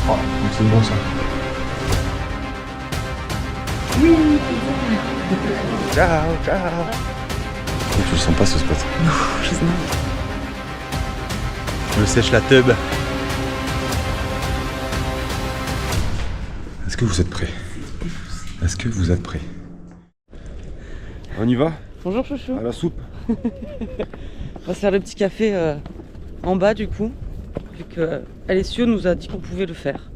Oh, donc c'est bon ça. Ciao, ciao. Tu le sens pas ce spot? Non, je sais pas. Je me sèche la tub. Est-ce que vous êtes prêts? Est-ce que vous êtes prêts? On y va? Bonjour chouchou. À la soupe. On va se faire le petit café en bas du coup. Vu que Alessio nous a dit qu'on pouvait le faire.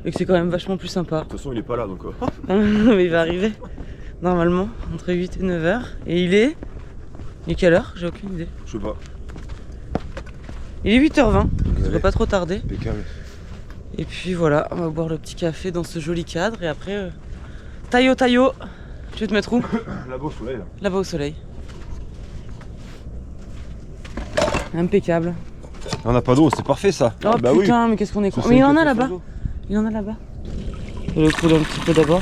Et que c'est quand même vachement plus sympa. De toute façon il est pas là donc. Mais il va arriver normalement entre 8 et 9 h. Et il est quelle heure? J'ai aucune idée. Je sais pas. Il est 8 h 20, donc il devrait pas trop tarder. Impeccable. Et puis voilà, on va boire le petit café dans ce joli cadre. Et après, taillot. Tu veux te mettre où? Là-bas au soleil là. Là-bas au soleil. Impeccable. On n'a pas d'eau, c'est parfait ça. Oh bah putain, oui. mais qu'est-ce qu'on est con. Ça, Mais il en c'est a une là-bas. café Il en a là-bas. Je vais le couler un petit peu d'abord.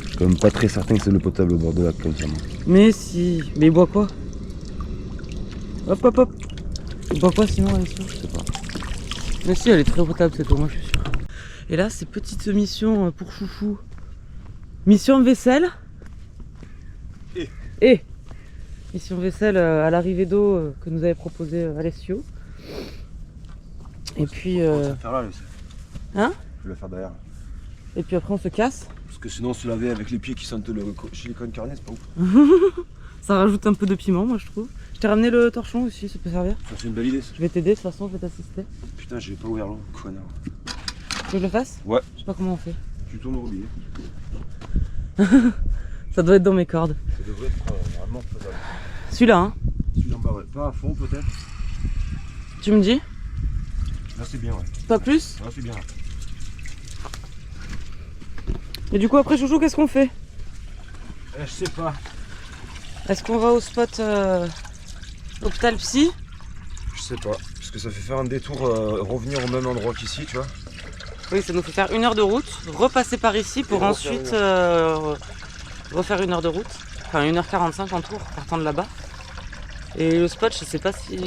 Je suis quand même pas très certain que c'est le potable au bord de la comme ça. Mais si. Mais il boit quoi? Hop. Il boit quoi sinon Alessio? Je sais pas. Mais si, elle est très potable cette eau, moi je suis sûr. Et là, c'est petite mission pour Chouchou. Mission vaisselle. Et mission vaisselle à l'arrivée d'eau que nous avait proposé Alessio. Et puis... On va faire là, Lucie. Hein? Je vais le faire derrière. Et puis après on se casse. Parce que sinon se laver avec les pieds qui sentent le chili con carne, c'est pas ouf. Ça rajoute un peu de piment, moi je trouve. Je t'ai ramené le torchon aussi, ça peut servir. Ça c'est une belle idée ça. Je vais t'aider, de toute façon, je vais t'assister. Putain, j'ai pas ouvert l'eau, connard. Tu veux que je le fasse? Ouais. Je sais pas comment on fait. Tu tournes au robinet. Ça doit être dans mes cordes. Ça devrait être vraiment faisable. Celui-là, hein? Celui-là en bas, ouais. Pas à fond peut-être. Tu me dis? Là c'est bien, ouais. Pas plus? Là c'est bien. Et du coup après Chouchou, qu'est-ce qu'on fait? Je sais pas. Est-ce qu'on va au spot hôpital psy? Je sais pas. Parce que ça fait faire un détour, revenir au même endroit qu'ici, tu vois. Oui, ça nous fait faire 1 heure de route, repasser par ici pour ensuite refaire 1 heure de route. Enfin 1h45 en tour, partant de là-bas. Et le spot, je sais pas si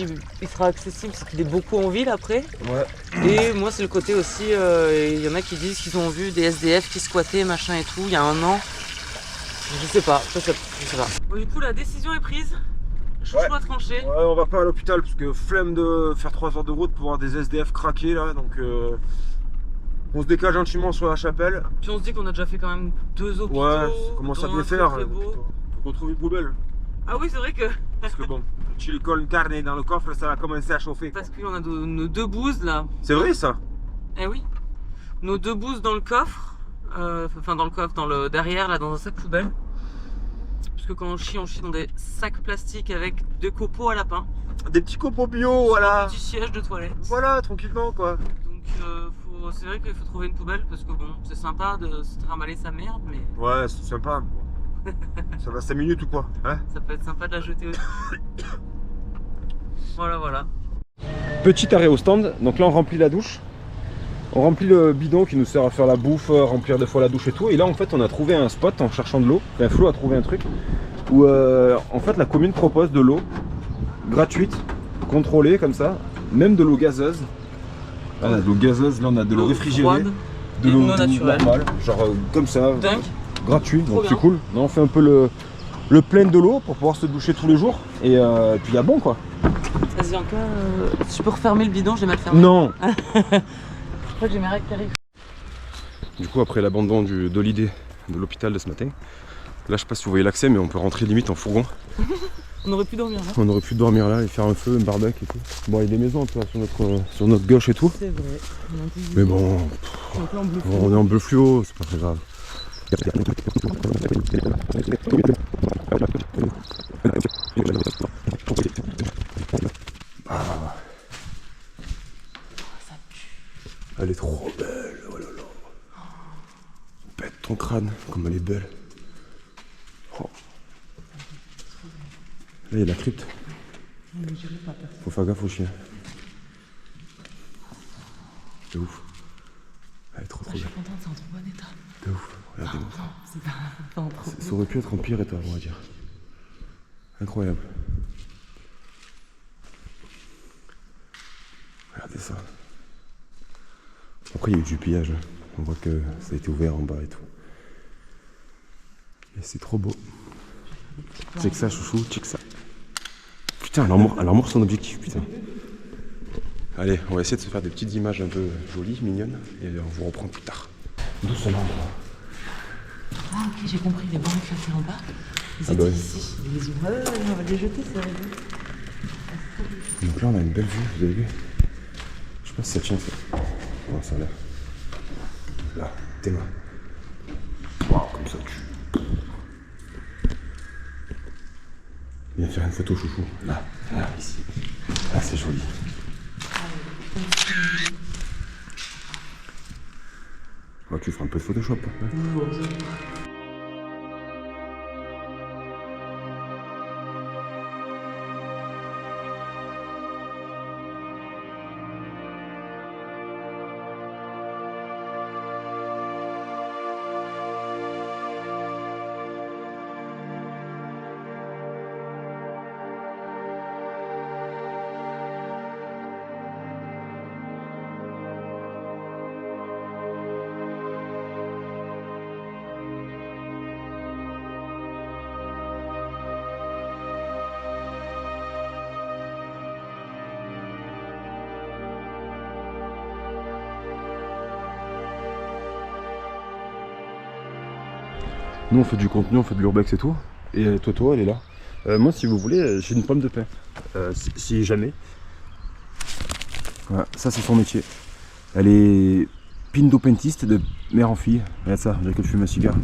il sera accessible, c'est qu'il est beaucoup en ville après. Ouais. Et moi c'est le côté aussi, il y en a qui disent qu'ils ont vu des SDF qui squattaient, machin et tout, il y a 1 an. Je sais pas, je sais pas. Bon, du coup la décision est prise. Chouchou a tranché. Ouais, on va pas à l'hôpital parce que flemme de faire 3 heures de route pour voir des SDF craquer là, donc on se décale gentiment sur la chapelle. Puis on se dit qu'on a déjà fait quand même 2 hôpitaux. Ouais, ça commence à dont bien un faire. très beau. Faut qu'on trouve une poubelle. Ah oui, c'est vrai que... Parce que bon, le chili con carne dans le coffre, ça va commencer à chauffer. Parce qu'on a nos 2 bouses là. C'est vrai ça? Eh oui. Nos 2 bouses dans le coffre. Enfin dans le coffre, dans le derrière là, dans un sac poubelle. Parce que quand on chie dans des sacs plastiques avec 2 copeaux à lapin. Des petits copeaux bio, voilà. Un petit siège de toilette. Voilà, tranquillement quoi. Donc c'est vrai qu'il faut trouver une poubelle parce que bon, c'est sympa de se trimballer sa merde, mais Ouais, c'est sympa. Ça va 5 minutes ou quoi, hein? ça peut être sympa de la jeter aussi. Voilà. Petit arrêt au stand, donc là on remplit la douche. On remplit le bidon qui nous sert à faire la bouffe, remplir des fois la douche et tout. Et là en fait on a trouvé un spot en cherchant de l'eau. Enfin Flo a trouvé un truc où en fait la commune propose de l'eau gratuite, contrôlée comme ça, même de l'eau gazeuse. Ah, de l'eau gazeuse, là on a de l'eau réfrigérée, de l'eau normale, genre comme ça, Dingue. gratuit, donc bien. c'est cool. Là on fait un peu le plein de l'eau pour pouvoir se doucher tous les jours et puis il y a bon quoi. Vas-y encore, tu peux refermer le bidon, j'ai mal fermé. Non. Je crois que j'ai mes règles qui arrivent. Du coup après l'abandon de l'idée de l'hôpital de ce matin, là je sais pas si vous voyez l'accès mais on peut rentrer limite en fourgon. On aurait pu dormir là. On aurait pu dormir là et faire un feu, un barbecue et tout. Bon il y a des maisons tu vois, sur notre gauche et tout. C'est vrai. Mais bon, on est en bleu fluo, c'est pas très grave. Ah. Elle est trop belle, oh là là. Pète ton crâne, comme elle est belle. Oh. Là il y a la crypte. Faut faire gaffe aux chiens. C'est ouf. Elle est trop belle. Je suis contente, c'est en trop bon état. De ouf, regardez-moi ça. C'est pas en trop. Ça aurait pu être en pire état, on va dire. Incroyable. Regardez ça. Après il y a eu du pillage. On voit que ça a été ouvert en bas et tout. Et c'est trop beau. Check ça chouchou, check ça. Putain, elle remorque son objectif, putain. Allez, on va essayer de se faire des petites images un peu jolies, mignonnes, et on vous reprend plus tard. Doucement. Ah ok, j'ai compris, les bancs éclatés en bas. Ils étaient ici. On va les jeter, c'est rigolo. Donc là on a une belle vue, vous avez vu. Je sais pas si ça tient ça. Non, ça a l'air. Là, tes mains. Waouh, comme ça tu. Viens faire une photo chouchou. Là, ici. Là c'est joli. Oh, tu feras un peu de Photoshop. Ouais. Nous on fait du contenu, on fait de l'urbex et tout. Et Toto elle est là. Moi si vous voulez, j'ai une pomme de pain. Si jamais. Voilà, ça c'est son métier. Elle est pindopentiste de mère en fille. Regarde ça, j'ai que fume un cigare.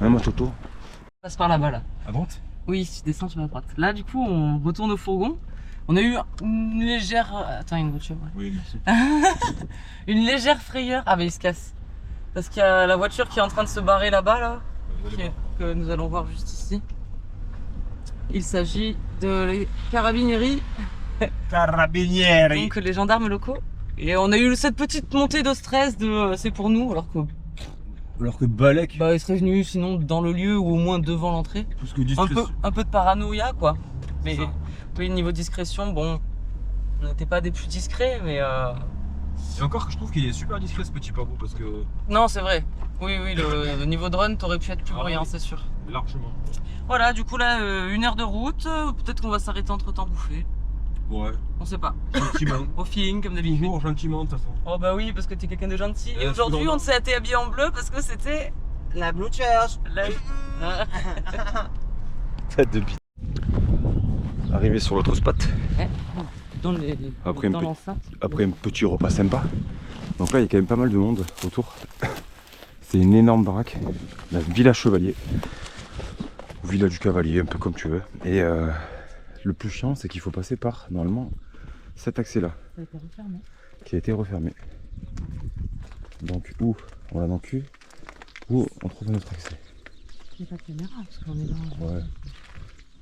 Hein, moi Toto. On passe par là-bas là. À droite? Oui, tu descends, tu vas à droite. Là du coup on retourne au fourgon. On a eu une légère... Attends, une voiture. Ouais. Oui, merci. Une légère frayeur. Ah mais il se casse. Parce qu'il y a la voiture qui est en train de se barrer là-bas là. Que nous allons voir juste ici. Il s'agit de les carabinieri. Carabinieri. Donc les gendarmes locaux. Et on a eu cette petite montée de stress de c'est pour nous Alors que Balek. bah ils seraient venus sinon dans le lieu ou au moins devant l'entrée. Parce que discrétion. Un peu de paranoïa quoi. Mais oui, niveau discrétion, bon, on n'était pas des plus discrets mais Et encore, je trouve qu'il est super discret ce petit pavot parce que. non, c'est vrai. Oui, le niveau de run, t'aurais pu être plus bruyant, oui. c'est sûr. Largement. Voilà, du coup là, 1 heure de route. Peut-être qu'on va s'arrêter entre temps bouffer. Ouais. On sait pas. Gentiment. Au feeling, comme d'habitude. Toujours gentiment de toute façon. Oh bah oui, parce que t'es quelqu'un de gentil. Et je aujourd'hui, suis dans- on s'est été habillé en bleu parce que c'était La Blue Church. la... Tête de bite. Arrivé sur l'autre spot. Après, dans l'enceinte. Après un petit repas sympa. Donc là il y a quand même pas mal de monde autour. C'est une énorme baraque. La Villa Chevalier. Ou Villa du Cavalier, un peu comme tu veux. Et le plus chiant c'est qu'il faut passer par normalement cet accès là. Ça a été refermé. Qui a été refermé. Donc où on l'a dans le cul, où on trouve notre accès. Il n'y a pas de caméra parce qu'on est dans... Ouais.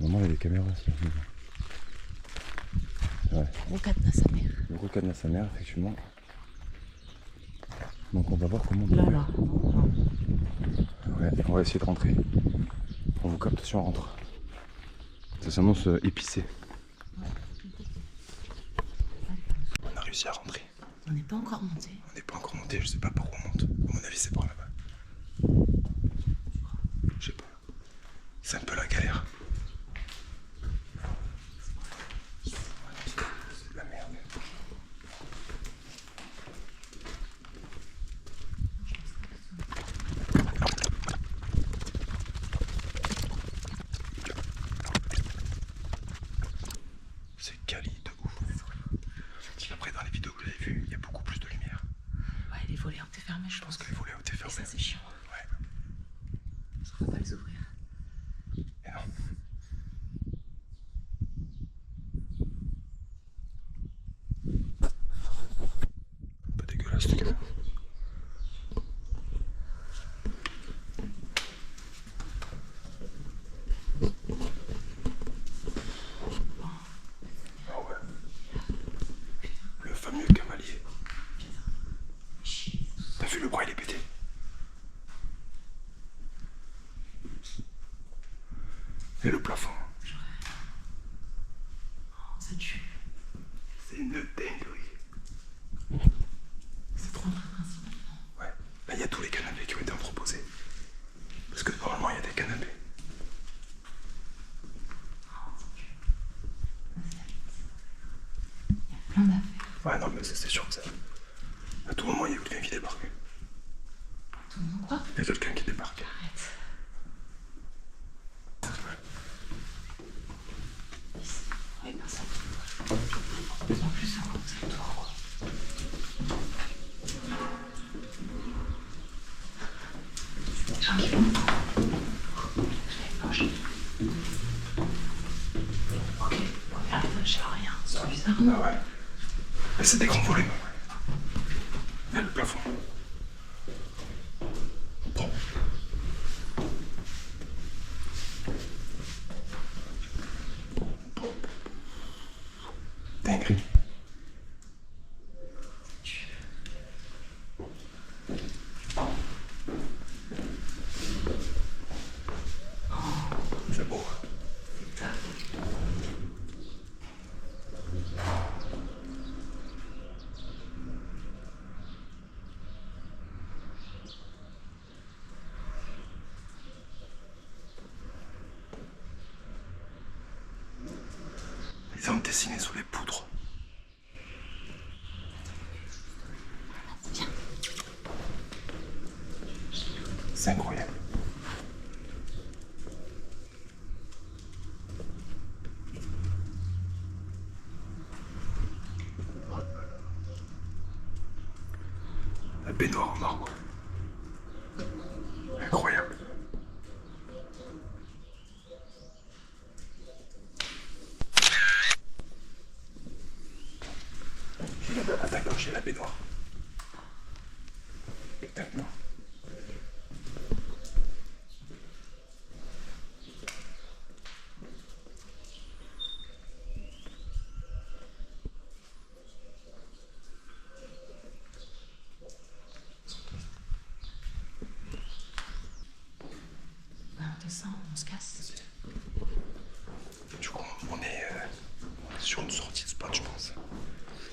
Normalement il y a des caméras aussi. Ouais. On cadenas sa mère. Le gros cadenas sa mère effectivement. Donc on va voir comment on Là, peut là. Ouais, on va essayer de rentrer. On vous capte si on rentre. Ça s'annonce épicé. On a réussi à rentrer. On n'est pas encore monté. On n'est pas encore monté, je sais pas par où on monte. À mon avis c'est par là-bas. Je sais pas. C'est un peu la galère. C'est de la merde. C'est quali de ouf. Après dans les vidéos que j'avais vues, il y a beaucoup plus de lumière. Ouais, les volets ont été fermés, je pense. Parce que les volets ont été Et fermés. ça, c'est chiant. Ouais. On va pas les ouvrir. Et non. Un peu dégueulasse ce gars. Ah ouais. Le fameux cavalier. T'as vu le bras il est pété. Et le plafond. Ça tue. C'est une dinguerie. plein d'affaires. Ouais, non, mais c'est sûr que ça. À tout moment, il y a quelqu'un qui débarque. Tout le monde croit. Il y a quelqu'un qui débarque. Arrête. Oui, personne. En plus, ça compte, c'est le tour, quoi. Les gens qui vont. Je vais ok, première étage, c'est rien. C'est bizarre, non? Ah ouais. Mais c'est des grands volumes. Et le plafond. Bon. Dinguerie. C'est beau. Les hommes dessinés sous les poudres. C'est incroyable. La baignoire en marbre. Incroyable. D'accord, j'ai la baignoire. Exactement. On descend, on se casse. Du coup, on est sur une sortie de spot, je pense.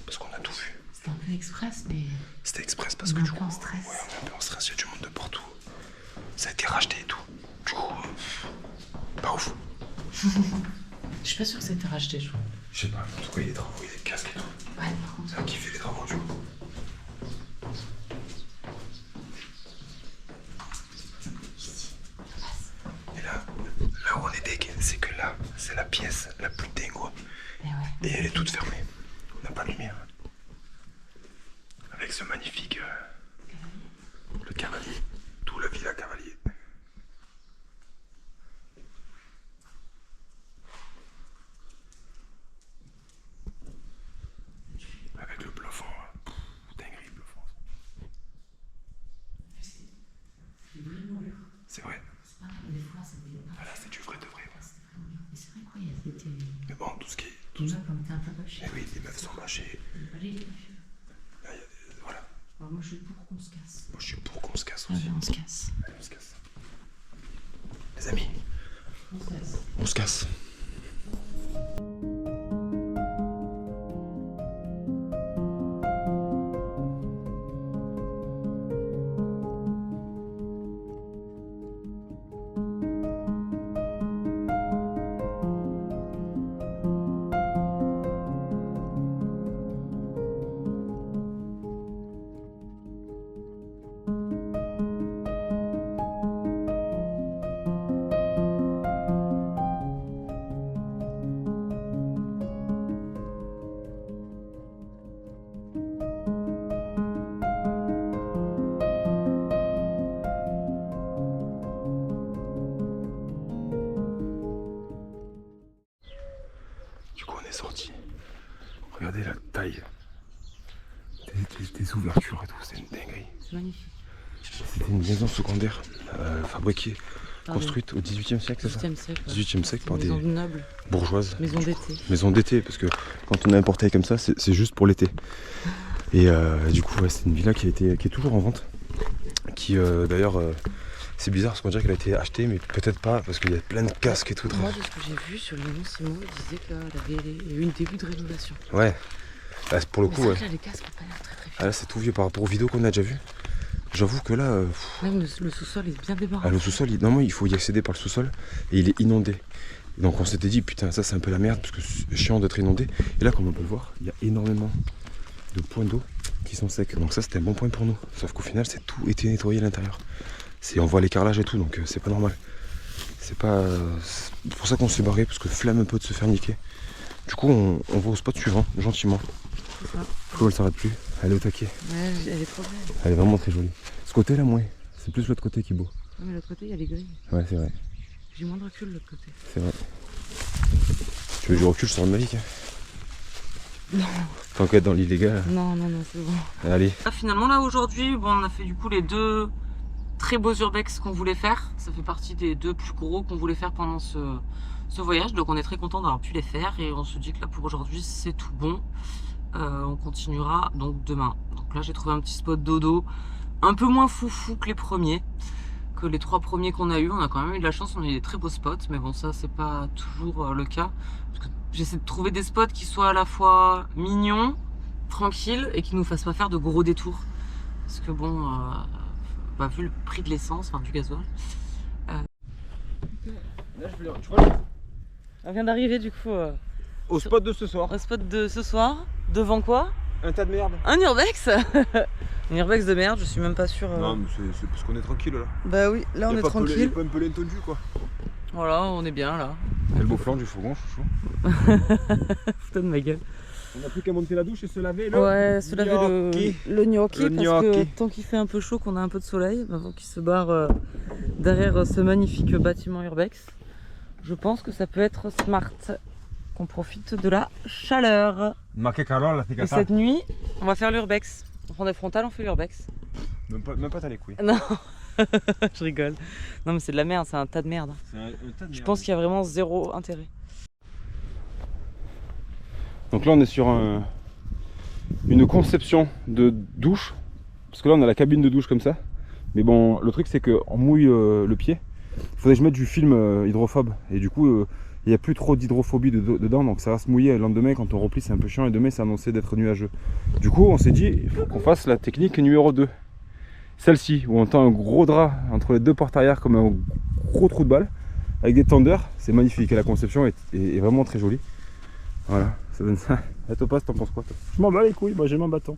Parce qu'on a tout vu. C'était un peu express, mais. C'était express parce On que est du un peu coup, en stress. ouais, on est un peu en stress, il y a du monde de partout. Ça a été racheté et tout. Du coup, pas ouf. Je suis pas sûre que ça a été racheté, je crois. Je sais pas, en tout cas, il y a des travaux, il y a des casques et tout. Ouais, par contre. C'est un qui fait les travaux du coup. Et là où on est deg, c'est que là, c'est la pièce la plus dingo. Et ouais. Et elle est toute fermée. On n'a pas de lumière. Avec ce magnifique. Le Cavalier. Tout la Villa Cavalier. Avec le plafond. Dinguerie, le plafond. C'est vrai. Des fois, ça devait pas. Ah là, c'est du vrai de vrai. Ouais. Mais c'est vrai quoi, il y a des. Mais bon, tout ce qui est. Les meufs ont été un peu moches. Eh oui, les meufs sont mochées. Pas les meufs. Là, il y a des. Voilà. Alors moi, je suis pour qu'on se casse. Moi, je suis pour qu'on se casse Ouais, aussi. on se casse. Allez, on se casse. Les amis, On se casse. on se casse. Du coup, on est sorti. Regardez la taille des ouvertures et tout, c'est une dinguerie. C'est magnifique. C'était une maison secondaire fabriquée, Pardon. construite au 18e siècle, c'est ça 18e siècle. 18e siècle par des Maison noble, bourgeoises. maison d'été. Maison d'été, parce que quand on a un portail comme ça, c'est juste pour l'été. Et du coup, ouais, c'est une villa qui est toujours en vente. Qui d'ailleurs, c'est bizarre parce qu'on dirait qu'elle a été achetée, mais peut-être pas, parce qu'il y a plein de casques et tout. Moi, de ce que j'ai vu sur le nom Simon, il disait qu'il y avait eu une début de rénovation. Ouais, là, pour le Mais coup, c'est vrai ouais. que là, les casques n'ont pas l'air très très vieux. Ah, là, c'est tout vieux par rapport aux vidéos qu'on a déjà vues. J'avoue que là, Même le sous-sol est bien débarrassé. le sous-sol, normalement, il faut y accéder par le sous-sol et il est inondé. Donc on s'était dit putain ça c'est un peu la merde parce que c'est chiant d'être inondé. Et là comme on peut le voir, il y a énormément de points d'eau qui sont secs. Donc ça c'était un bon point pour nous. Sauf qu'au final c'est tout été nettoyé à l'intérieur. On voit les carrelages et tout donc c'est pas normal. C'est pour ça qu'on s'est barré parce que flemme un peu de se faire niquer. Du coup on va au spot suivant gentiment. Flo elle s'arrête plus, elle est au taquet. Ouais, elle est trop belle. Elle est vraiment très jolie. Ce côté là moins, c'est plus l'autre côté qui est beau. Ouais, mais l'autre côté il y a les grilles. Ouais c'est vrai. J'ai moins de recul de l'autre côté. C'est vrai. Tu veux du recul sur le Mavic hein? Non. Tant qu'être dans l'illégal. Non, c'est bon. Allez. Ah, finalement là aujourd'hui, bon, on a fait du coup les 2 très beaux urbex qu'on voulait faire. Ça fait partie des 2 plus gros qu'on voulait faire pendant ce voyage. Donc on est très content d'avoir pu les faire et on se dit que là pour aujourd'hui c'est tout bon. On continuera donc demain. Donc là j'ai trouvé un petit spot dodo un peu moins foufou que les premiers. Que les 3 premiers qu'on a eu, on a quand même eu de la chance, on a eu des très beaux spots, mais bon ça c'est pas toujours le cas. Parce que j'essaie de trouver des spots qui soient à la fois mignons, tranquilles et qui nous fassent pas faire de gros détours. Parce que bon, vu le prix de l'essence, enfin du gasoil. Tu vois, On vient d'arriver du coup au spot de ce soir. au spot de ce soir, devant quoi? Un tas de merde. Un urbex. Un urbex de merde, je suis même pas sûre. Non mais c'est parce qu'on est tranquille là. Bah oui, là on est tranquille. Pas un peu l'entendu quoi. Voilà, on est bien là. Et le beau flanc du fourgon, chouchou. Putain de ma gueule. On a plus qu'à monter la douche et se laver Ouais, se laver le gnocchi Le parce gnocchi. que tant qu'il fait un peu chaud, qu'on a un peu de soleil, avant qu'il se barre derrière ce magnifique bâtiment urbex, je pense que ça peut être smart. Qu'on profite de la chaleur. Et cette nuit, on va faire l'urbex. On prend des frontales, on fait l'urbex. Même pas t'as les couilles. Non, je rigole. Non mais c'est de la merde, c'est un tas de merde. C'est un tas de merde. Je pense qu'il y a vraiment zéro intérêt. Donc là on est sur une conception de douche. Parce que là on a la cabine de douche comme ça. Mais bon le truc c'est qu'on mouille le pied. Il faudrait que je mette du film hydrophobe. Et du coup il n'y a plus trop d'hydrophobie dedans. Donc ça va se mouiller le lendemain quand on replie c'est un peu chiant. Et demain c'est annoncé d'être nuageux. Du coup on s'est dit il faut qu'on fasse la technique numéro 2. Celle-ci où on tend un gros drap entre les 2 portes arrière comme un gros trou de balle. Avec des tendeurs. C'est magnifique et la conception est vraiment très jolie. Voilà, ça donne ça. La Topaz, t'en penses quoi toi? Je m'en bats les couilles, moi j'ai mon bâton.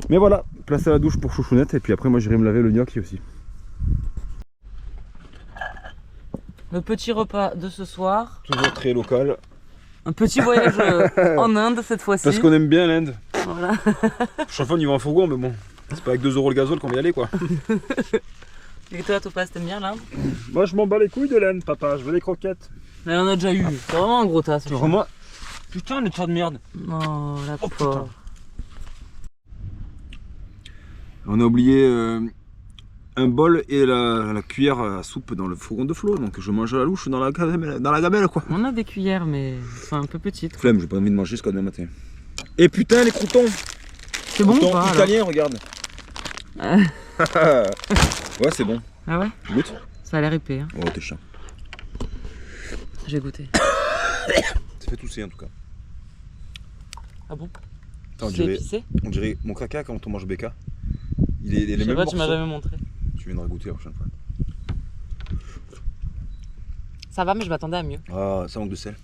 Mais voilà, place à la douche pour chouchounette et puis après moi j'irai me laver le gnocchi aussi. Le petit repas de ce soir. Toujours très local. Un petit voyage en Inde cette fois-ci. Parce qu'on aime bien l'Inde. Voilà. Chaque fois on y va en fourgon mais bon, c'est pas avec 2 € le gazole qu'on va y aller quoi. Et toi Topaz, t'aimes bien l'Inde? Moi je m'en bats les couilles de l'Inde papa, je veux des croquettes. Mais on a déjà eu. C'est vraiment un gros tas. C'est vraiment... Putain le tas de merde. Oh la Oh, pauvre. On a oublié un bol et la cuillère à soupe dans le fourgon de Flo, donc je mange à la louche dans la gamelle quoi. On a des cuillères mais sont un peu petites. Flemme, j'ai pas envie de manger jusqu'à demain matin. Et putain les croutons. C'est bon ou Croutons pas alors? italiens, regarde. Ouais c'est bon. Ah ouais? Tu goûtes? Ça a l'air épais. Hein. Oh t'es chiant. J'ai goûté. Ça fait tousser en tout cas. Ah bon? Attends, C'est épicé? on dirait mon caca quand on mange BK. Il est les Je sais mêmes pas, tu m'as morceaux. jamais montré. Tu viendras goûter la prochaine fois. Ça va mais je m'attendais à mieux. Ah ça manque de sel.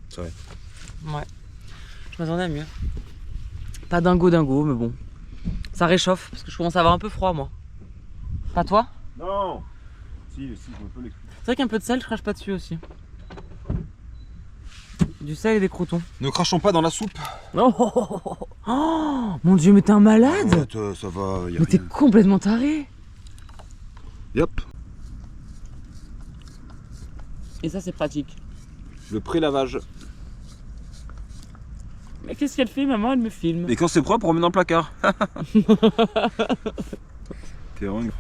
C'est vrai. Ouais. Je m'attendais à mieux. Pas dingo mais bon. Ça réchauffe parce que je commence à avoir un peu froid moi. Pas toi? Non. Si, je me peux les. C'est vrai qu'un peu de sel, je crache pas dessus aussi. Du sel et des croutons. Ne crachons pas dans la soupe. Oh, mon dieu, mais t'es un malade! Arrête, ça va, y a Mais t'es rien. complètement taré! Yep. Et ça, c'est pratique. Le pré-lavage. Mais qu'est-ce qu'elle fait, maman? Elle me filme. Et quand c'est propre, on met dans le placard. T'es vraiment...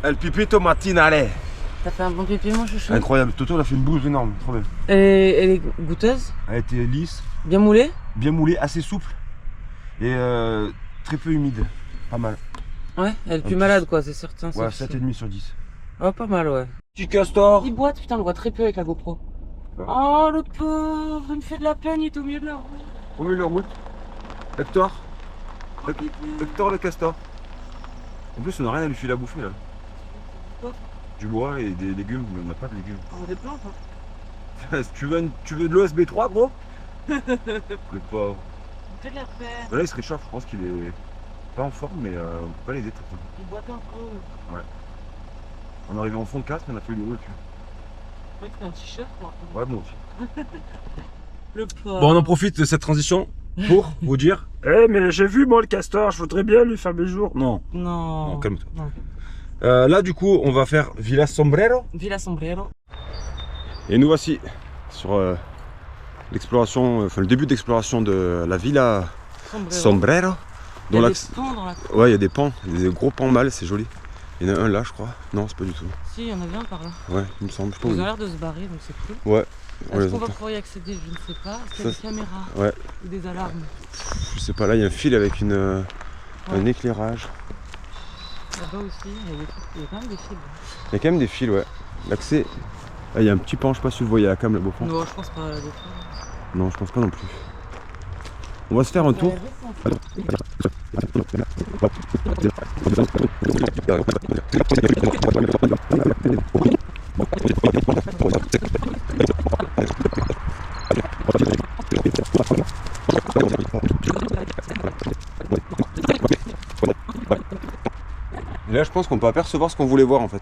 El pipito matinale. T'as fait un bon pipi, mon chouchou? Incroyable, Toto elle a fait une bouse énorme, trop bien. Et elle est goûteuse? Elle était lisse, Bien moulée? bien moulée, assez souple et très peu humide. Pas mal. Ouais, elle est plus Un malade, quoi, c'est certain. Ouais, c'est- 7,5 sur 10. Oh, pas mal, ouais. Petit castor. Il boite, putain, on le voit très peu avec la GoPro. Ouais. Oh, le pauvre, il me fait de la peine, il est au milieu de la route. Au milieu de la route. Hector. Hector le castor. En plus, on n'a rien à lui filer à bouffer là. Quoi? du bois et des légumes, mais on n'a pas de légumes. On a des plantes, hein. tu veux de l'OSB 3 gros? Le pauvre. Que de la paix. Là il se réchauffe, je pense qu'il est pas en forme mais on peut pas l'aider tout le temps. Il boite un peu. On est arrivé en fond de 4, on a fait le haut. Ouais, c'est un t-shirt, quoi. Ouais, bon aussi. Le pauvre. Bon, on en profite de cette transition pour vous dire mais j'ai vu moi le castor, je voudrais bien lui faire mes jours. Non, Non. non, calme-toi. Non. Là, du coup, on va faire Villa Sombrero. Villa Sombrero. Et nous voici sur l'exploration, enfin le début d'exploration de la Villa Sombrero. Il y dont a l'axe- des pans dans la cour. Ouais, il y a des pans, des gros pans mâles, c'est joli. Il y en a un là, je crois. Non, c'est pas du tout. Si, il y en avait un par là. Ouais, il me semble. Je sais pas Ils où. ont l'air de se barrer, donc c'est cool. Ouais, on Est-ce les qu'on va entend. pouvoir y accéder? Je ne sais pas. Est-ce qu'il y a Ça, des caméras Ouais, ou des alarmes? je sais pas, là il y a un fil avec un éclairage. Là-bas aussi, il y a des trucs. Il y a quand même des fils. Il y a quand même des fils, ouais. L'accès. Ah, il y a un petit pan, je sais pas si vous voyez la cam là-bas au fond. Non, je pense pas. Non, je pense pas non plus. On va se faire un tour. Et là, je pense qu'on peut apercevoir ce qu'on voulait voir en fait.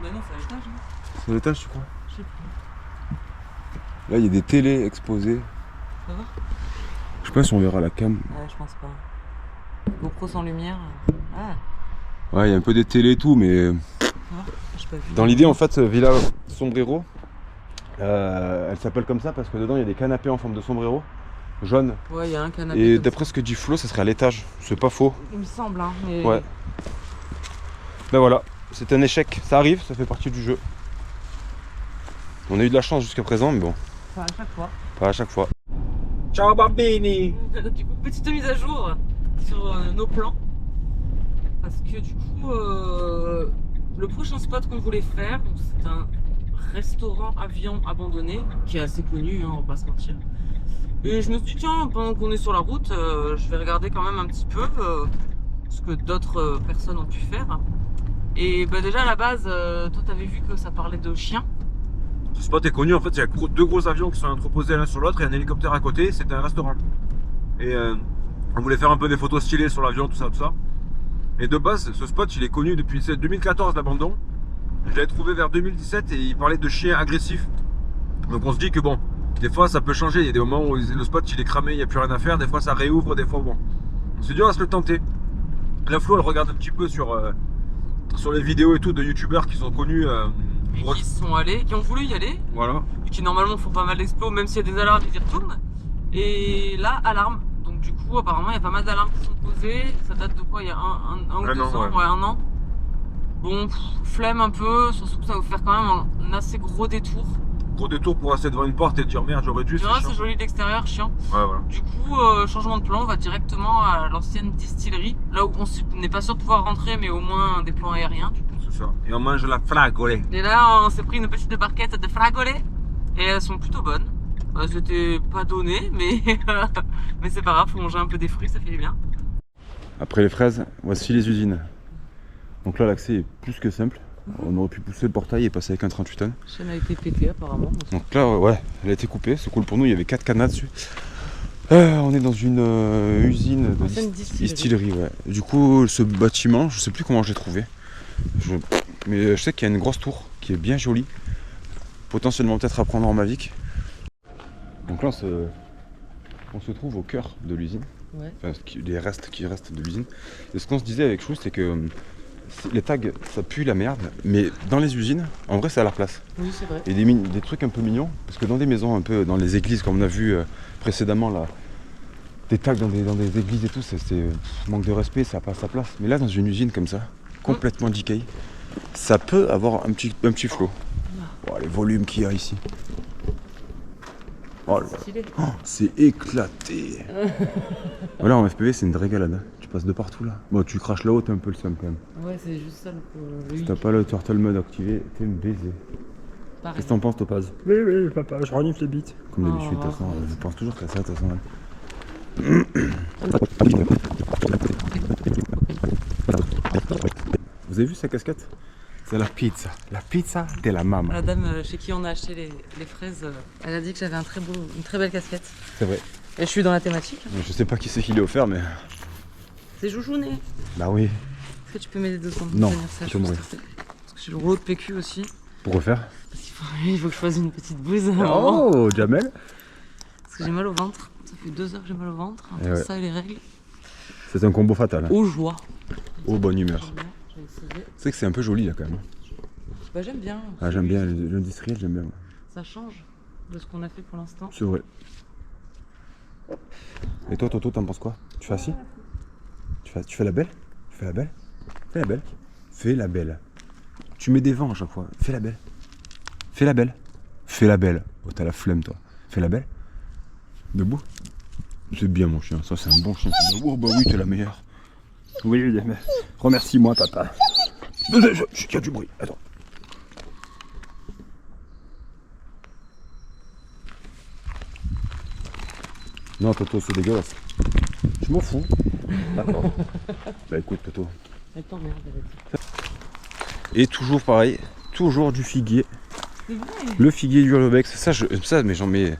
Bah non, c'est à l'étage. Hein. C'est l'étage, tu crois? Je sais plus. Là, il y a des télés exposées. Ça va? Je sais pas si on verra la cam. Ouais, je pense pas. GoPro sans lumière. Ah, Ouais, il y a un peu des télés et tout, mais ça va? J'ai pas vu. dans l'idée, en fait, Villa Sombrero, elle s'appelle comme ça parce que dedans, il y a des canapés en forme de sombrero, jaune. Ouais, il y a un canapé. Et comme d'après ce que dit Flo, ça serait à l'étage. C'est pas faux. ça. Il me semble, hein. Mais... Ouais. Ben voilà, c'est un échec. Ça arrive, ça fait partie du jeu. On a eu de la chance jusqu'à présent, mais bon, Enfin, à chaque fois. pas à chaque fois. Ciao bambini! Du coup, petite mise à jour sur nos plans. Parce que du coup, le prochain spot qu'on voulait faire, donc, c'est un restaurant avion abandonné qui est assez connu, hein, on va pas se mentir. Et je me suis dit, tiens, pendant qu'on est sur la route, je vais regarder quand même un petit peu ce que d'autres personnes ont pu faire. Et bah, déjà à la base, toi t'avais vu que ça parlait de chiens. Ce spot est connu, en fait, il y a deux gros avions qui sont entreposés l'un sur l'autre et un hélicoptère à côté, c'était un restaurant. Et on voulait faire un peu des photos stylées sur l'avion, tout ça, tout ça. Et de base, ce spot, il est connu depuis 2014 l'abandon. Je l'avais trouvé vers 2017 et il parlait de chiens agressifs. Donc on se dit que bon, des fois ça peut changer, il y a des moments où le spot il est cramé, il n'y a plus rien à faire, des fois ça réouvre, des fois bon. On s'est dit on va se le tenter. La Flo elle regarde un petit peu sur les vidéos et tout de youtubeurs qui sont connus. Et qui sont allés, qui ont voulu y aller, Voilà. et qui normalement font pas mal d'explos, même s'il y a des alarmes, ils y retournent. Et là, alarme. Donc du coup, apparemment, il y a pas mal d'alarmes qui sont posées. Ça date de quoi? Il y a un ou 2 ans, ouais. ouais, 1 an. Bon, flemme un peu, surtout que ça va vous faire quand même un assez gros détour. Gros détour pour rester devant une porte et dire merde j'aurais dû. Tu vois, c'est joli de l'extérieur, chiant. Ouais, voilà. Du coup, changement de plan, on va directement à l'ancienne distillerie. Là où on n'est pas sûr de pouvoir rentrer, mais au moins des plans aériens. Du coup. C'est ça. Et on mange la fragole. Et là, on s'est pris une petite barquette de fragole. Et elles sont plutôt bonnes. C'était pas donné, mais, mais c'est pas grave, faut manger un peu des fruits, ça fait du bien. Après les fraises, voici les usines. Donc là, l'accès est plus que simple. On aurait pu pousser le portail et passer avec un 38 tonnes. La chaîne a été pétée apparemment. Donc là, ouais, elle a été coupée, c'est cool pour nous, il y avait 4 cadenas dessus. On est dans une usine de Ancienne distillerie, ouais. Du coup, ce bâtiment, je sais plus comment je l'ai trouvé. Mais je sais qu'il y a une grosse tour qui est bien jolie. Potentiellement peut-être à prendre en Mavic. Donc là, on se trouve au cœur de l'usine. Ouais. Enfin, les restes qui restent de l'usine. Et ce qu'on se disait avec Chou, c'est que les tags, ça pue la merde, mais dans les usines, en vrai, ça a leur place. Oui, c'est vrai. Et des trucs un peu mignons, parce que dans des maisons un peu, dans les églises, comme on a vu précédemment, là, des tags dans des églises et tout, c'est manque de respect, ça n'a pas sa place. Mais là, dans une usine comme ça, complètement decay, ça peut avoir un petit flow. Oh, les volumes qu'il y a ici. Oh, c'est éclaté. Voilà, en FPV, c'est une régalade. Tu passes de partout là. Bon, tu craches là-haut, t'es un peu le seum quand même. Ouais, c'est juste ça le Si t'as pas le turtle mode activé, t'es un baiser. Pareil. Qu'est-ce que t'en penses, Topaz? Oui, oui, papa, je renifle les bites. Comme d'habitude, de toute façon, je pense toujours qu'à ça, de toute façon. Vous avez vu sa casquette? C'est la pizza. La pizza de la maman. La dame chez qui on a acheté les fraises, elle a dit que j'avais une très belle casquette. C'est vrai. Et je suis dans la thématique. Je sais pas qui c'est qui l'a offert, mais. C'est Joujouné. Bah oui. Est-ce que tu peux m'aider 2 secondes? Non, ça, je m'en parce que j'ai le rouleau de PQ aussi. Pour refaire. Parce qu'il faut que je fasse une petite bouse à un moment. Oh, Jamel. Parce que j'ai mal au ventre. Ça fait 2 heures que j'ai mal au ventre. Et Entre ouais. ça et les règles. C'est un combo fatal. Aux joies. Aux bonne humeur. J'ai essayé. C'est que c'est un peu joli là quand même. Bah, j'aime bien. Ah, j'aime bien l'industriel, j'aime bien. Ça change de ce qu'on a fait pour l'instant. C'est vrai. Et toi, Toto, t'en penses quoi? Tu fais assis? Tu fais la belle? Tu fais la belle? Fais la belle. Fais la belle. Tu mets des vents à chaque fois. Fais la belle. Fais la belle. Fais la belle. Oh, t'as la flemme, toi. Fais la belle. Debout. C'est bien, mon chien. Ça, c'est un bon chien. Oh, bah oui, t'es la meilleure. Oui, mais remercie-moi, papa. Il y a du bruit. Attends. Non, Toto, c'est dégueulasse. Je m'en fous. D'accord. Bah écoute, Toto. Et toujours pareil, toujours du figuier. C'est vrai. Le figuier du urbex. Ça, mais j'en mets.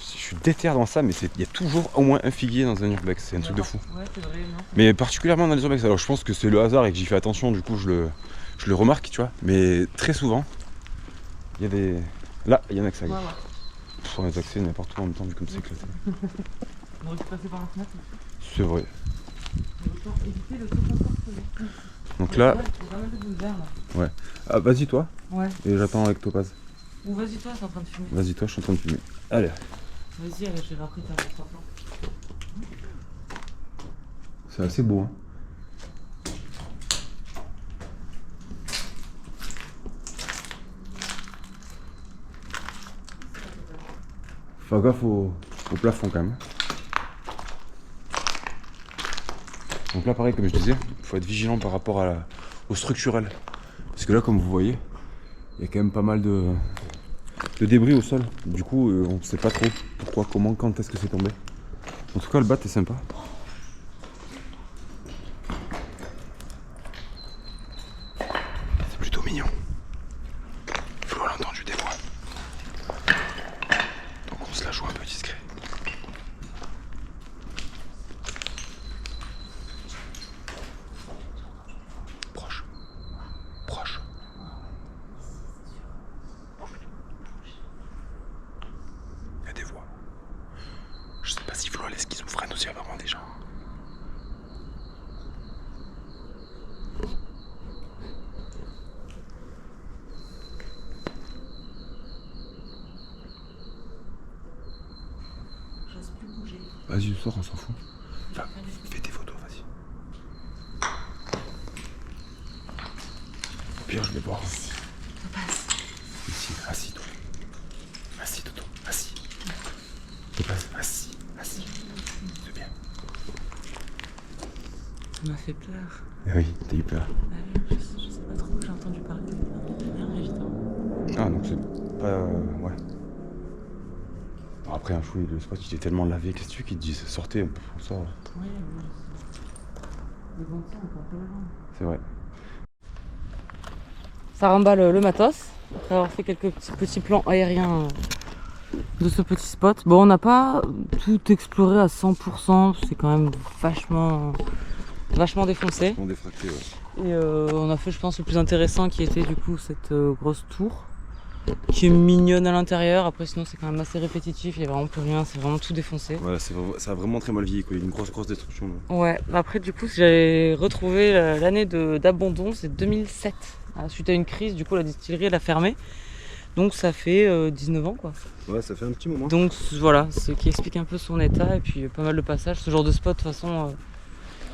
Je suis déter dans ça, mais il y a toujours au moins un figuier dans un urbex. C'est un truc de fou. Ouais, c'est vrai, non. Mais particulièrement dans les urbex. Alors je pense que c'est le hasard et que j'y fais attention, du coup je le remarque, tu vois. Mais très souvent, il y a des. Là, il y en a que ça y est. Ouais. On a accès n'importe où en même temps, vu comme c'est éclaté. On aurait pu passer par la fenêtre. C'est vrai. Autant éviter le tout. Donc là. Il y a pas mal de boules verts, là. Ah, vas-y toi. Ouais. Et j'attends avec Topaz. Ou vas-y, toi, t'es en train de fumer. Vas-y toi, je suis en train de fumer. Allez. Vas-y, allez, je vais après ta plan. C'est assez beau, hein. Fais gaffe au plafond quand même. Donc là pareil, comme je disais, il faut être vigilant par rapport au structurel. Parce que là, comme vous voyez, il y a quand même pas mal de débris au sol. Du coup, on ne sait pas trop pourquoi, comment, quand est-ce que c'est tombé. En tout cas, le bat est sympa. C'est plutôt mignon. Flo a entendu des voix. Donc on se la joue un peu discret. Proche. Proche. Il y a des voix. Je sais pas si Flo a les schizophrènes aussi, il y a vraiment des gens. J'ose plus bouger. Vas-y, sors, on s'en fout. Enfin, fais des photos, vas-y. Au pire, je vais boire. Ici, assis-toi. Assis, Toto, assis. Topaz, assis, assis. C'est bien. Ça m'a fait peur. Eh oui, t'as eu peur. Je sais pas trop, j'ai entendu parler. Rien, évidemment. Ah, donc c'est pas. Ouais. Bon, après, un fou, le spot, il est tellement lavé. Qu'est-ce que tu veux qu'il te dise? Sortez, on sort. Ouais, les bons sons, on peut un peu le vendre. C'est vrai. Ça remballe le matos, après avoir fait quelques petits plans aériens de ce petit spot. Bon, on n'a pas tout exploré à 100%, c'est quand même vachement défoncé. On défracté, ouais. Et on a fait, je pense, le plus intéressant qui était du coup cette grosse tour, qui est mignonne à l'intérieur. Après, sinon, c'est quand même assez répétitif, il n'y a vraiment plus rien, c'est vraiment tout défoncé. Voilà, ça a vraiment très mal vieilli, quoi. Il y a une grosse destruction. Là. Ouais, après, du coup, j'ai retrouvé l'année d'abandon, c'est 2007. Suite à une crise, du coup, la distillerie, elle a fermé. Donc, ça fait 19 ans, quoi. Ouais, ça fait un petit moment. Donc, voilà, ce qui explique un peu son état. Et puis, pas mal de passages. Ce genre de spot, de toute façon,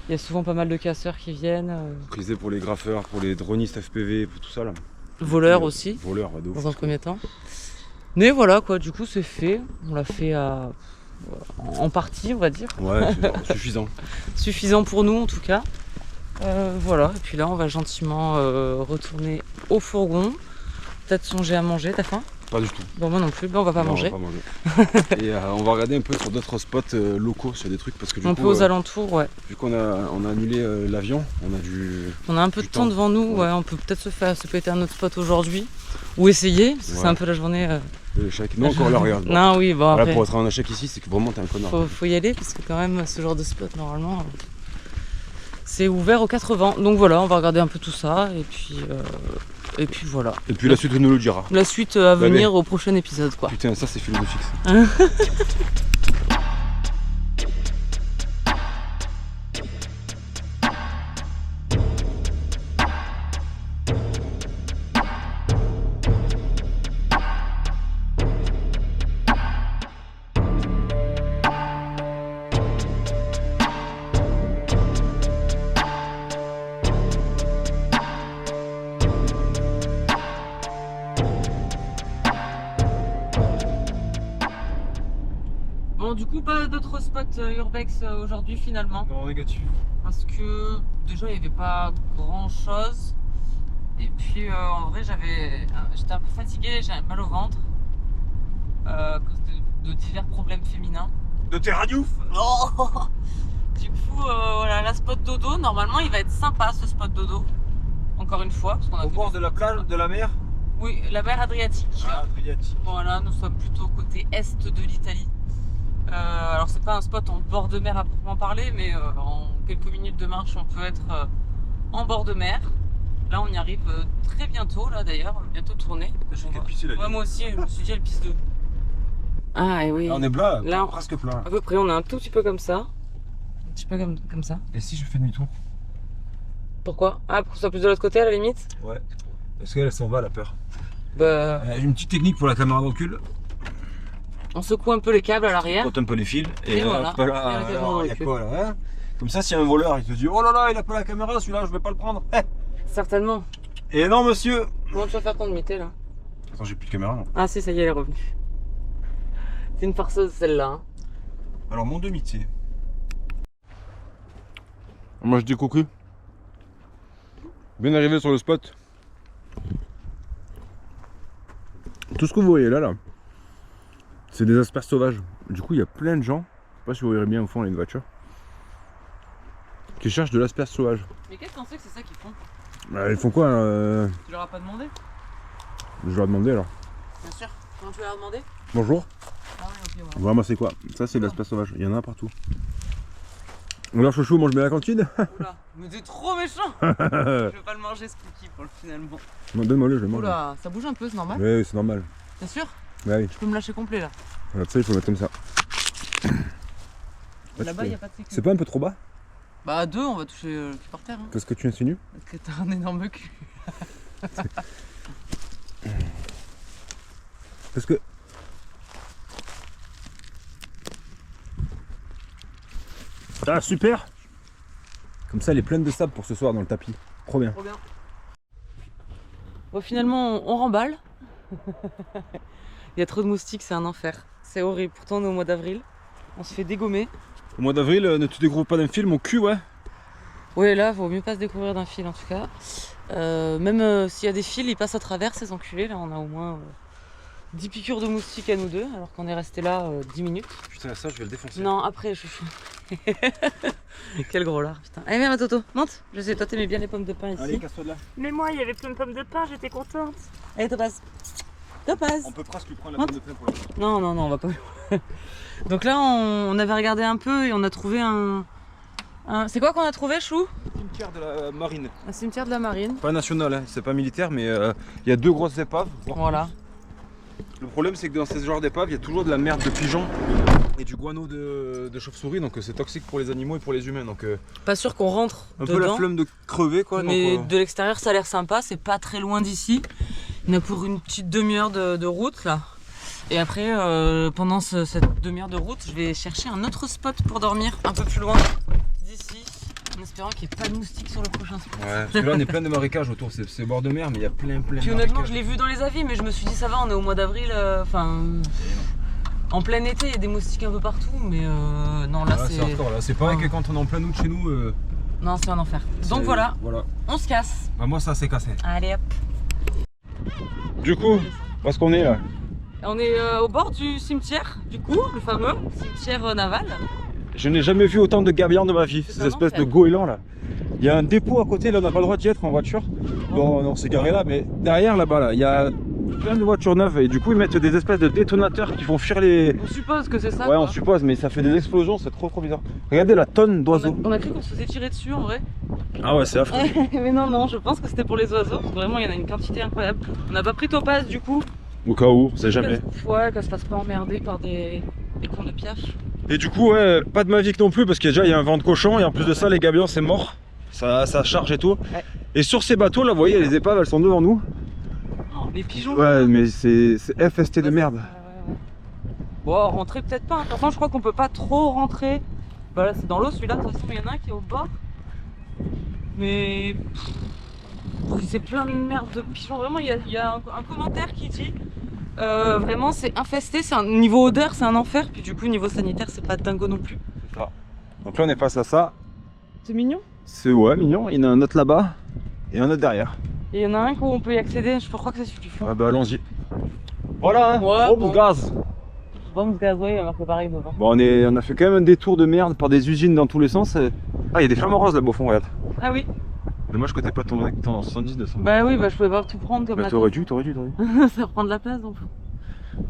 il y a souvent pas mal de casseurs qui viennent. Prisé pour les graffeurs, pour les dronistes FPV, pour tout ça, là. Voleurs aussi, Voleurs, ouais, de ouf. dans un premier temps. Mais voilà, quoi, du coup, c'est fait. On l'a fait en partie, on va dire. Ouais, c'est suffisant. Suffisant pour nous, en tout cas. Voilà, et puis là, on va gentiment retourner au fourgon. Peut-être songer à manger. T'as faim? Pas du tout. Bon, moi non plus, ben, on va pas Non, manger. On va pas manger. Et on va regarder un peu sur d'autres spots locaux, sur des trucs parce que du Un coup, peu aux alentours, ouais. vu qu'on a annulé l'avion, On a un peu de du temps temps. devant nous, ouais. On peut peut-être se péter un autre spot aujourd'hui. Ou essayer, parce que c'est Ouais. un peu la journée. L'échec. Non, encore là, regarde. Non, oui, bon, Voilà, après, pour être un échec ici, c'est que vraiment t'es un connard. faut y aller, parce que quand même, ce genre de spot, normalement, c'est ouvert aux 4 vents. Donc voilà, on va regarder un peu tout ça, et puis voilà. Et puis la suite, on nous le dira. La suite à Bah, venir au prochain épisode, quoi. Putain, ça c'est philosophique. Ça. Bon, du coup, pas d'autres spots urbex aujourd'hui finalement. Non, négatif. Parce que déjà, il n'y avait pas grand chose. Et puis, en vrai, j'étais un peu fatiguée, j'avais mal au ventre. À cause de divers problèmes féminins. De tes radiouf. Du coup, voilà, la spot dodo, normalement, il va être sympa ce spot dodo. Encore une fois. Parce qu'on a Au bord de la plage, de la mer. Oui, la mer Adriatique. Adriatique. Voilà, nous sommes plutôt côté est de l'Italie. Alors c'est pas un spot en bord de mer à proprement parler, mais en quelques minutes de marche on peut être en bord de mer. Là on y arrive très bientôt, là d'ailleurs, bientôt tourné. J'ai qu'à pisser là. Ouais, moi aussi, je me suis dit elle pisse debout. Ah et oui, Là, on est plat, Là, on- presque plat. à peu près, on est un tout petit peu comme ça. Un petit peu comme ça. Et si je fais demi-tour? Pourquoi? Ah, pour que ce soit plus de l'autre côté à la limite? Ouais. Parce qu'elle s'en va, la peur. Bah, Une petite technique pour la caméra de recul. on secoue un peu les câbles à l'arrière. Compte un peu les fils. Et voilà. hop là, Et la caméra de alors, il y a recul. quoi là, hein? Comme ça, si un voleur il te dit oh là là, il a pas la caméra, celui-là, je vais pas le prendre. Certainement. Et non, monsieur. Comment tu vas faire ton demi-té là? Attends, j'ai plus de caméra. Non. Ah si, ça y est, elle est revenue. C'est une farceuse celle-là. Hein. Alors, mon demi-tier. Moi je dis coucou. Bien arrivé sur le spot. Tout ce que vous voyez là, c'est des asperges sauvages. Du coup, il y a plein de gens, je sais pas si vous verrez bien au fond, il y a une voiture, qui cherchent de l'asperge sauvage. Mais qu'est-ce qu'on sait que c'est ça qu'ils font? Bah, ils font quoi Tu leur as pas demandé? Je vais leur demander alors. Bien sûr. Comment tu vas leur demander? Bonjour. Ah oui, ok, On va ramasser quoi? Ça, c'est de l'asperge sauvage. Il y en a partout. Alors, chouchou, moi je mets à la cantine. Oula, mais t'es trop méchant. Je vais pas le manger ce cookie pour le finalement. Non, donne-moi-le, je le mange. Oula, ça bouge un peu, c'est normal? Oui, c'est normal. Bien sûr? Ouais, oui. Je peux me lâcher complet là. Alors, tu sais, il faut mettre comme ça. Ouais, Là-bas, tu il peux- a pas de sécu. C'est pas un peu trop bas? Bah, à 2, on va toucher le cul par terre. Hein. Qu'est-ce que tu insinues? Parce que t'as un énorme cul. Parce que. Ah, super! Comme ça, elle est pleine de sable pour ce soir dans le tapis. Trop bien. Trop bien. Bon, finalement, on remballe. Il y a trop de moustiques, c'est un enfer. C'est horrible. Pourtant, on est au mois d'avril. On se fait dégommer. Au mois d'avril, ne te découvre pas d'un film au cul, ouais? Ouais, là, vaut mieux pas se découvrir d'un fil en tout cas. Même s'il y a des fils, ils passent à travers ces enculés. Là, on a au moins 10 piqûres de moustiques à nous deux, alors qu'on est resté là 10 minutes. Putain, ça, je vais le défoncer. Non, après, chouchou. Quel gros lard, putain. Allez, viens là, Toto, monte. Je sais, toi, t'aimais bien les pommes de pin ici. Allez, casse-toi de là. Mais moi, il y avait plein de pommes de pin, j'étais contente. Allez, Topaz. Topaz. On peut presque lui prendre la Monte. pomme de pain pour la. Non, non, non, on va pas. Donc là, on avait regardé un peu et on a trouvé un... C'est quoi qu'on a trouvé, Chou? Cimetière de la marine. Un cimetière de la marine. Pas national, hein, c'est pas militaire, mais il y a deux grosses épaves. Voilà. Le problème, c'est que dans ce genre d'épave, il y a toujours de la merde de pigeons et du guano de chauve-souris, donc c'est toxique pour les animaux et pour les humains. Donc Pas sûr qu'on rentre un dedans. peu la flemme de crever, quoi. Mais donc, de l'extérieur, ça a l'air sympa. C'est pas très loin d'ici. Il y en a pour une petite demi-heure de route là. Et après, pendant cette demi-heure de route, je vais chercher un autre spot pour dormir un peu plus loin d'ici. En espérant qu'il n'y ait pas de moustiques sur le prochain spot. Ouais, parce que là, on est plein de marécages autour. C'est au bord de mer, mais il y a plein Puis de honnêtement, marécages. je l'ai vu dans les avis, mais je me suis dit ça va, on est au mois d'avril. Enfin, en plein été, il y a des moustiques un peu partout, mais non là Là, c'est. c'est hardcore, là. C'est pareil que quand on est en plein août chez nous. Non, c'est un enfer. c'est- Donc voilà, Voilà. on se casse. Bah, moi, ça, c'est cassé. Allez hop. Du coup, où est-ce qu'on est là? On est au bord du cimetière, du coup, le fameux cimetière naval. Je n'ai jamais vu autant de gabions de ma vie, ces espèces de goélands là. Il y a un dépôt à côté, là on n'a pas le droit d'y être en voiture. Bon, on s'est garé là, mais derrière là-bas, là, il y a plein de voitures neuves et du coup ils mettent des espèces de détonateurs qui font fuir les... On suppose que c'est ça. Ouais, quoi. on suppose, mais ça fait des explosions, c'est trop bizarre. Regardez la tonne d'oiseaux. On a cru qu'on se faisait tirer dessus en vrai. Ah ouais, c'est affreux. Mais non, je pense que c'était pour les oiseaux. Vraiment, il y en a une quantité incroyable. On n'a pas pris Topaz du coup. Au cas où, on sait jamais. Ouais, qu'elle se fasse pas emmerder par des cons de piaf. Et du coup, ouais, pas de Mavic non plus parce qu'il y a un vent de cochon et en plus de ça, les gabions c'est mort. Ça charge et tout. Ouais. Et sur ces bateaux là, vous voyez, les épaves elles sont devant nous. Oh, les pigeons. Ouais, mais c'est FST de merde. Ouais. Bon, rentrer peut-être pas. Par contre, je crois qu'on peut pas trop rentrer. Bah là, c'est dans l'eau celui-là. De toute façon, il y en a un qui est au bord. Mais c'est plein de merde de pigeons. Vraiment, il y a un commentaire qui dit vraiment c'est infesté. C'est un niveau odeur, c'est un enfer. Puis du coup, niveau sanitaire, c'est pas dingo non plus. C'est ça. Donc là, on est face à ça. C'est mignon. C'est ouais, mignon. Il y en a un autre là-bas et un autre derrière. Et il y en a un où on peut y accéder. Je crois que c'est celui-là. Ah bah allons-y. Voilà, hein. Ouais, Bon, gaz. Bon, ce gaz, oui, il a marqué pareil devant. Bon, on a fait quand même un détour de merde par des usines dans tous les sens. Ah, il y a des flamants roses là-bas au fond, regarde. Ah oui. Dommage que t'aies pas ton 70 200. Bah oui, bah je pouvais pas tout prendre comme Bah, la t'aurais dû. Ça prend de la place donc.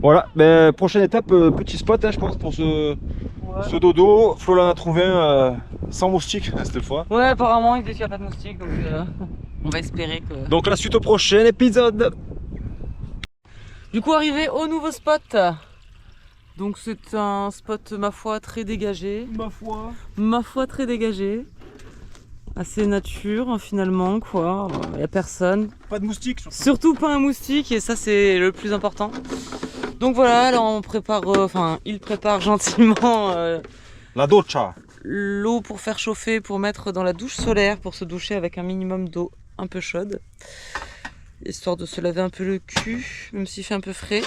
Voilà, ben, prochaine étape, petit spot, hein, je pense, pour ce dodo. Flo en a trouvé un sans moustique cette fois. Ouais, apparemment, il dit qu'il n'y a pas de moustiques, donc on va espérer que... Donc la suite au prochain épisode. Du coup, arrivé au nouveau spot. Donc c'est un spot, ma foi, très dégagé. Ma foi, très dégagé. Assez nature, hein, finalement, quoi. Il n'y a personne. Pas de moustique. Surtout pas un moustique, et ça, c'est le plus important. Donc voilà, là, on prépare... il prépare gentiment... La doccia. l'eau pour faire chauffer, pour mettre dans la douche solaire, pour se doucher avec un minimum d'eau un peu chaude, histoire de se laver un peu le cul, même s'il fait un peu frais.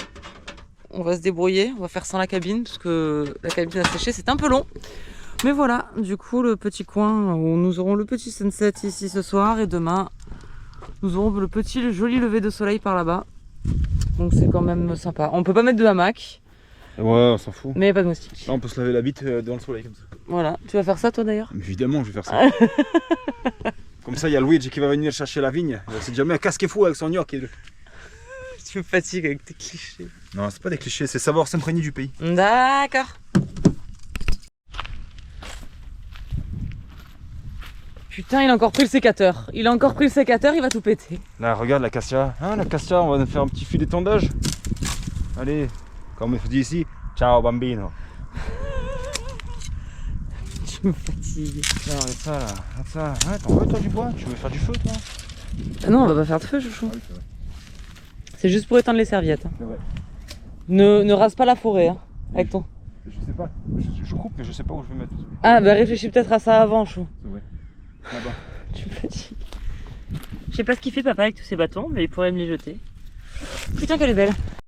On va se débrouiller, on va faire sans la cabine, parce que la cabine à sécher c'est un peu long. Mais voilà, du coup le petit coin où nous aurons le petit sunset ici ce soir, et demain nous aurons le joli lever de soleil par là-bas. Donc c'est quand même sympa. On peut pas mettre de hamac. Ouais, on s'en fout. Mais pas de moustiques. Là, on peut se laver la bite dans le soleil comme ça. Voilà, tu vas faire ça toi d'ailleurs? Évidemment, je vais faire ça. Comme ça, il y a Luigi qui va venir chercher la vigne. Il va se dire, mais qu'est-ce qu'il est fou avec son gnocchi. Tu me fatigues avec tes clichés. Non, c'est pas des clichés, c'est savoir s'imprégner du pays. D'accord. Putain, il a encore pris le sécateur. Il va tout péter. Là, regarde la cassia. Hein, la cassia, on va faire un petit fil d'étendage. Allez, comme on dit ici, ciao bambino. Tu me fatigues. Tiens, regarde ça là, regarde ça. Hein, t'en veux toi du bois? Tu veux faire du feu toi? Ah non, on va pas faire de feu, chouchou. c'est vrai. C'est juste pour éteindre les serviettes. Hein. C'est vrai. Ne rase pas la forêt, hein, avec ton. Je sais pas, je coupe mais je sais pas où je vais mettre. Ah bah réfléchis peut-être à ça avant, chou. C'est vrai. Là-bas. Tu me fatigues. Je sais pas ce qu'il fait papa avec tous ces bâtons, mais il pourrait me les jeter. Putain qu'elle est belle.